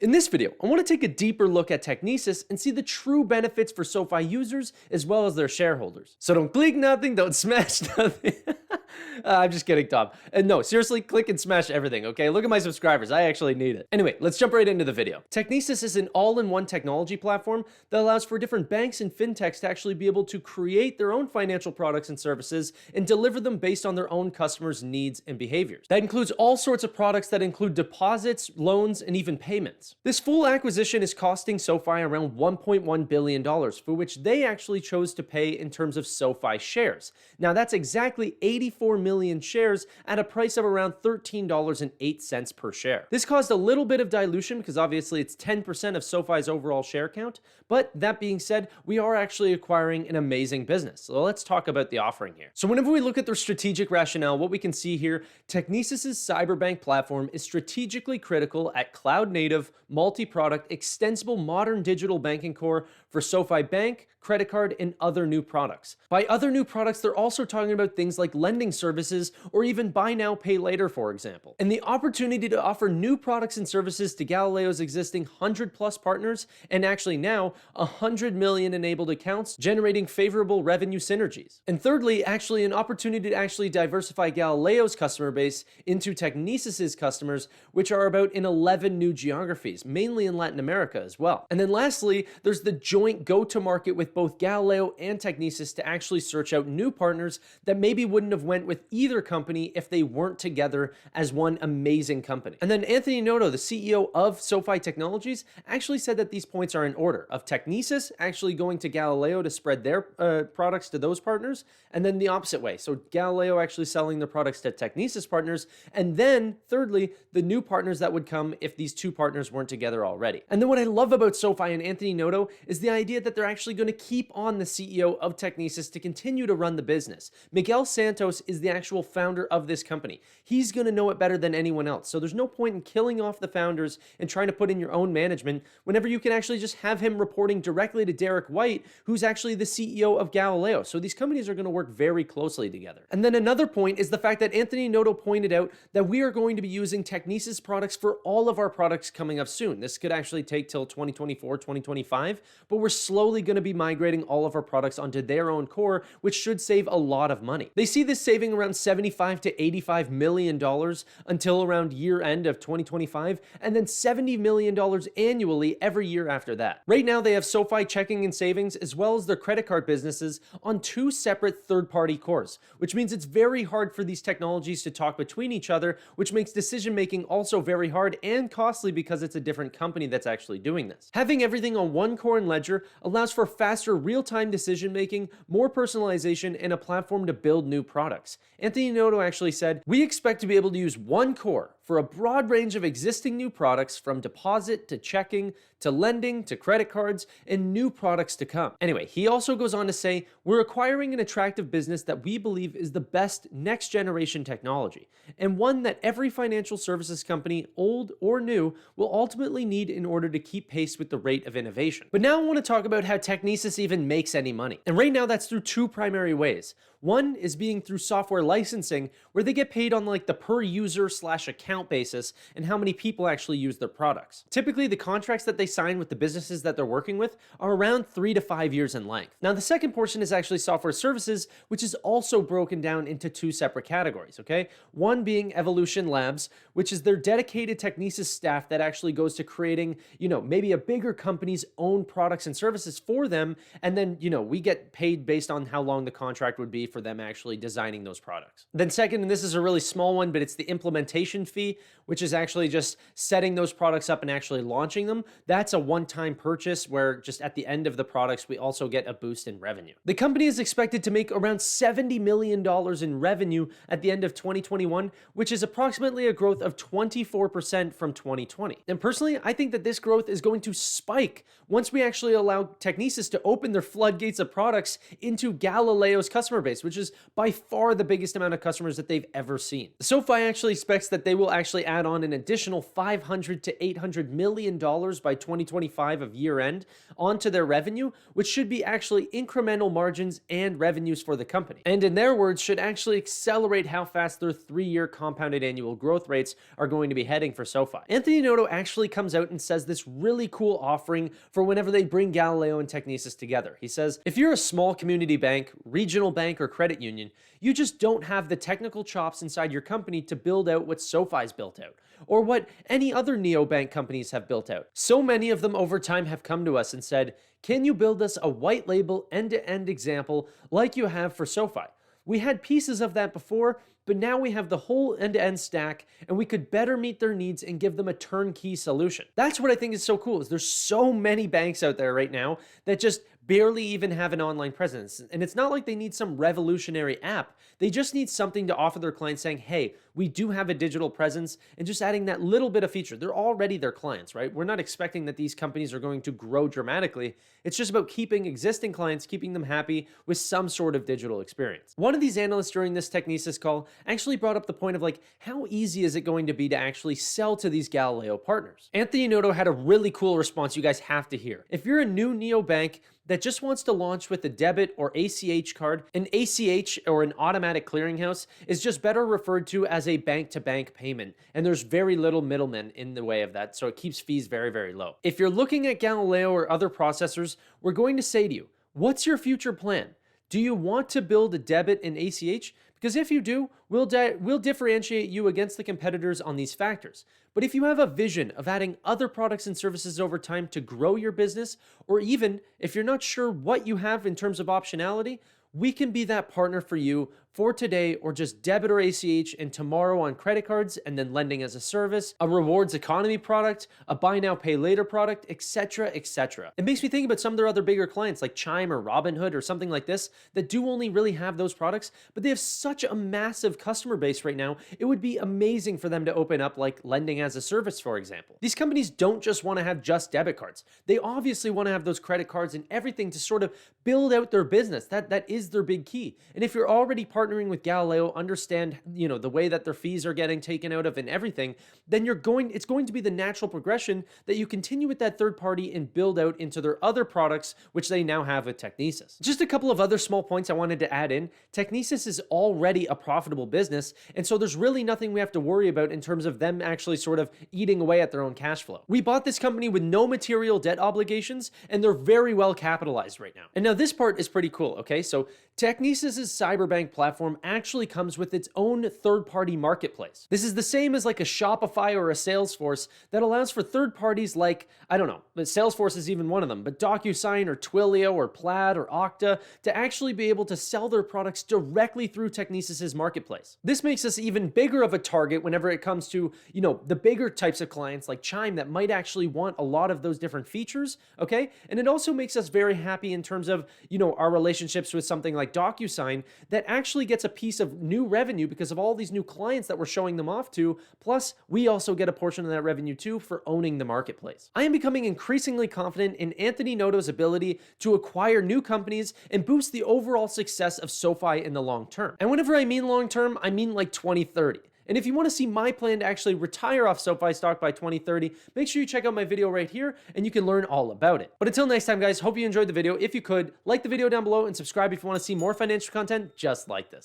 In this video, I want to take a deeper look at Technisys and see the true benefits for SoFi users as well as their shareholders. So don't click nothing, don't smash nothing. I'm just kidding, Tom. No, seriously, click and smash everything, okay? Look at my subscribers. I actually need it. Anyway, let's jump right into the video. Technisys is an all-in-one technology platform that allows for different banks and fintechs to actually be able to create their own financial products and services and deliver them based on their own customers' needs and behaviors. That includes all sorts of products that include deposits, loans, and even payments. This full acquisition is costing SoFi around $1.1 billion, for which they actually chose to pay in terms of SoFi shares. Now, that's exactly 84 million shares at a price of around $13.08 per share. This caused a little bit of dilution because obviously it's 10% of SoFi's overall share count, but that being said, we are actually acquiring an amazing business. So let's talk about the offering here. So whenever we look at their strategic rationale, what we can see here, Technisys' cyberbank platform is strategically critical at cloud-native, multi-product, extensible modern digital banking core for SoFi Bank, credit card, and other new products. By other new products, they're also talking about things like lending services or even buy now, pay later, for example. And the opportunity to offer new products and services to Galileo's existing 100+ partners, and actually now 100 million enabled accounts, generating favorable revenue synergies. And thirdly, actually an opportunity to actually diversify Galileo's customer base into Technisys' customers, which are about in 11 new geographies, mainly in Latin America as well. And then lastly, there's the joint go-to-market with both Galileo and Technisys to actually search out new partners that maybe wouldn't have went with either company if they weren't together as one amazing company. And then Anthony Noto, the CEO of SoFi Technologies, actually said that these points are in order of Technisys actually going to Galileo to spread their products to those partners, and then the opposite way. So Galileo actually selling their products to Technisys partners, and then thirdly, the new partners that would come if these two partners weren't together already. And then what I love about SoFi and Anthony Noto is the idea that they're actually going to keep on the CEO of Technisys to continue to run the business. Miguel Santos is the actual founder of this company. He's going to know it better than anyone else. So there's no point in killing off the founders and trying to put in your own management whenever you can actually just have him reporting directly to Derek White, who's actually the CEO of Galileo. So these companies are going to work very closely together. And then another point is the fact that Anthony Noto pointed out that we are going to be using Technisys products for all of our products coming up soon. This could actually take till 2024, 2025, but we're slowly going to be migrating all of our products onto their own core, which should save a lot of money. They see this saving around $75 to $85 million until around year end of 2025, and then $70 million annually every year after that. Right now, they have SoFi checking and savings as well as their credit card businesses on two separate third-party cores, which means it's very hard for these technologies to talk between each other, which makes decision-making also very hard and costly because it's a different company that's actually doing this. Having everything on one core and ledger allows for faster real-time decision-making, more personalization, and a platform to build new products. Anthony Noto actually said, "We expect to be able to use one core for a broad range of existing new products from deposit to checking to lending to credit cards and new products to come." Anyway, he also goes on to say, "We're acquiring an attractive business that we believe is the best next generation technology and one that every financial services company, old or new, will ultimately need in order to keep pace with the rate of innovation." But now I want to talk about how Technisys even makes any money. And right now that's through two primary ways. One is being through software licensing, where they get paid on like the per user / account basis and how many people actually use their products. Typically, the contracts that they sign with the businesses that they're working with are around 3 to 5 years in length. Now, the second portion is actually software services, which is also broken down into two separate categories, okay? One being Evolution Labs, which is their dedicated Technisys staff that actually goes to creating, maybe a bigger company's own products and services for them. And then, we get paid based on how long the contract would be for them actually designing those products. Then second, and this is a really small one, but it's the implementation fee, which is actually just setting those products up and actually launching them. That's a one-time purchase where just at the end of the products, we also get a boost in revenue. The company is expected to make around $70 million in revenue at the end of 2021, which is approximately a growth of 24% from 2020. And personally, I think that this growth is going to spike once we actually allow Technisys to open their floodgates of products into Galileo's customer base, which is by far the biggest amount of customers that they've ever seen. SoFi actually expects that they will actually add on an additional $500 to $800 million by 2025 of year end onto their revenue, which should be actually incremental margins and revenues for the company. And in their words, should actually accelerate how fast their 3-year compounded annual growth rates are going to be heading for SoFi. Anthony Noto actually comes out and says this really cool offering for whenever they bring Galileo and Technisys together. He says, if you're a small community bank, regional bank, or credit union, you just don't have the technical chops inside your company to build out what SoFi's built out, or what any other neobank companies have built out. So many of them over time have come to us and said, can you build us a white label end-to-end example like you have for SoFi? We had pieces of that before, but now we have the whole end-to-end stack and we could better meet their needs and give them a turnkey solution. That's what I think is so cool, is there's so many banks out there right now that just barely even have an online presence. And it's not like they need some revolutionary app. They just need something to offer their clients saying, hey, we do have a digital presence, and just adding that little bit of feature. They're already their clients, right? We're not expecting that these companies are going to grow dramatically. It's just about keeping existing clients, keeping them happy with some sort of digital experience. One of these analysts during this Technisys call actually brought up the point of like, how easy is it going to be to actually sell to these Galileo partners? Anthony Noto had a really cool response you guys have to hear. If you're a new neobank that just wants to launch with a debit or ACH card, an ACH or an automatic clearinghouse is just better referred to as a bank-to-bank payment, and there's very little middlemen in the way of that, so it keeps fees very, very low. If you're looking at Galileo or other processors, we're going to say to you, what's your future plan? Do you want to build a debit and ACH? Because if you do, we'll differentiate you against the competitors on these factors. But if you have a vision of adding other products and services over time to grow your business, or even if you're not sure what you have in terms of optionality, we can be that partner for you for today, or just debit or ACH and tomorrow on credit cards, and then lending as a service, a rewards economy product, a buy now pay later product, etc., etc. It makes me think about some of their other bigger clients like Chime or Robinhood or something like this that do only really have those products, but they have such a massive customer base right now. It would be amazing for them to open up like lending as a service, for example. These companies don't just want to have just debit cards. They obviously want to have those credit cards and everything to sort of build out their business. That is their big key. And if you're already partnering with Galileo, understand, the way that their fees are getting taken out of and everything, then it's going to be the natural progression that you continue with that third party and build out into their other products, which they now have with Technisys. Just a couple of other small points I wanted to add in. Technisys is already a profitable business, and so there's really nothing we have to worry about in terms of them actually sort of eating away at their own cash flow. We bought this company with no material debt obligations, and they're very well capitalized right now. And now this part is pretty cool, okay? So Technisys' Cyberbank platform actually comes with its own third-party marketplace. This is the same as like a Shopify or a Salesforce that allows for third parties like, I don't know, but Salesforce is even one of them, but DocuSign or Twilio or Plaid or Okta to actually be able to sell their products directly through Technisys' marketplace. This makes us even bigger of a target whenever it comes to, the bigger types of clients like Chime that might actually want a lot of those different features, okay? And it also makes us very happy in terms of, our relationships with something like DocuSign that actually gets a piece of new revenue because of all these new clients that we're showing them off to. Plus, we also get a portion of that revenue too for owning the marketplace. I am becoming increasingly confident in Anthony Noto's ability to acquire new companies and boost the overall success of SoFi in the long term. And whenever I mean long term, I mean like 2030. And if you want to see my plan to actually retire off SoFi stock by 2030, make sure you check out my video right here and you can learn all about it. But until next time, guys, hope you enjoyed the video. If you could, like the video down below and subscribe if you want to see more financial content just like this.